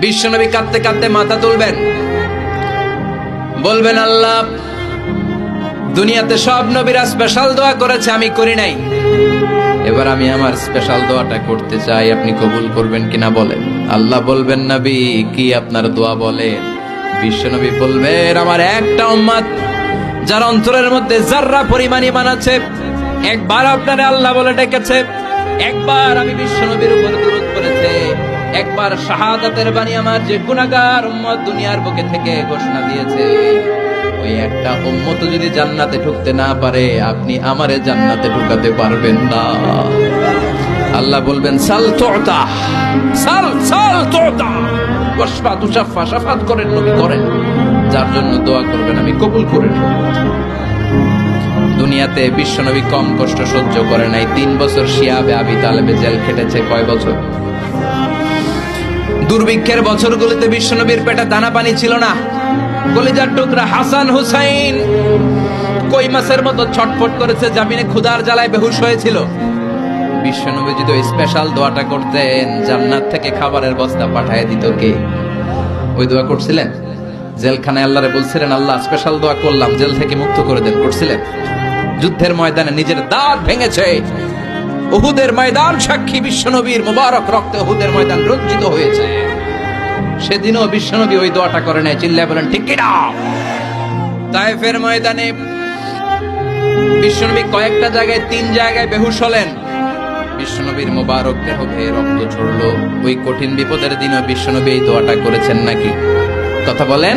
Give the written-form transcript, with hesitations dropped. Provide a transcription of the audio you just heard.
বিশ্বনবী কাঁদতে কাঁদতে মাথা তুলবেন, বলবেন আল্লাহ, দুনিয়াতে সব নবীরা স্পেশাল দোয়া করেছে, আমি করি নাই, এবার আমি আমার স্পেশাল দোয়াটা করতে চাই, আপনি কবুল করবেন কিনা বলেন। আল্লাহ বলবেন, নবী কি আপনার দোয়া বলেন? বিশ্বনবী বলবেন, আমার একটা উম্মত যার অন্তরের মধ্যে যাররা পরিমাণ ঈমান আছে, একবার আপনারে আল্লাহ বলে ডেকেছে, একবার আমি বিশ্বনবীর উপর দুরূদ পড়েছে, একবার শাহাদাতের বাণী আমার যে গুনাহগার উম্মত দুনিয়ার বুকে থেকে ঘোষণা দিয়েছে, ওই একটা উম্মত যদি জান্নাতে ঢুকতে না পারে, আপনি আমারে জান্নাতে ঢুকাতে পারবেন না। আল্লাহ বলবেন, সাল তুতা, সাল সাল তুতা, ওয়াশফা তুশাফা, শাফাত করেন নবী করেন, যার জন্য দোয়া করবেন আমি কবুল করে নেব। দুনিয়াতে বিশ্বনবী কম কষ্ট সহ্য করে নাই। 3 বছর শিয়াবে আবি তালেবে জেল খেটেছে। কয় বছর? দুর্ভিক্ষের বছরগুলোতে বিশ্বনবীর পেটে দানা পানি ছিল না। কলিজার টুকরা হাসান হুসাইন কই মাছের মতো ছটফট করেছে, জামিনে ক্ষুধার জ্বালায় বেহুশ হয়েছিল। বিশ্বনবী যদি ওই স্পেশাল দোয়াটা করতেন, জান্নাত থেকে খাবারের বস্তা পাঠিয়ে দিত কে? ওই দোয়া করছিলেন? জেলখানায় আল্লাহরে বলছিলেন, আল্লাহ স্পেশাল দোয়া করলাম, জেল থেকে মুক্ত করে দেন, করছিলেন? যুদ্ধের ময়দানে নিজের দাঁত ভেঙেছে, উহুদের ময়দান সাক্ষী, বিশ্বনবীর মুবারক রক্তে উহুদের ময়দান রঞ্জিত হয়েছে। সেদিনও বিশ্বনবী ওই দোয়াটা করে নাই। চিল্লায় বলেন ঠিক কিনা? তায়েফের ময়দানে বিশ্বনবী কয়েকটা জায়গায়, 3 জায়গায় বেহুশ হলেন। বিশ্বনবীর মুবারক দেহ বেয়ে রক্ত ঝরলো। ওই কঠিন বিপদের দিনও বিশ্বনবী এই দোয়াটা করেছেন নাকি? কথা বলেন।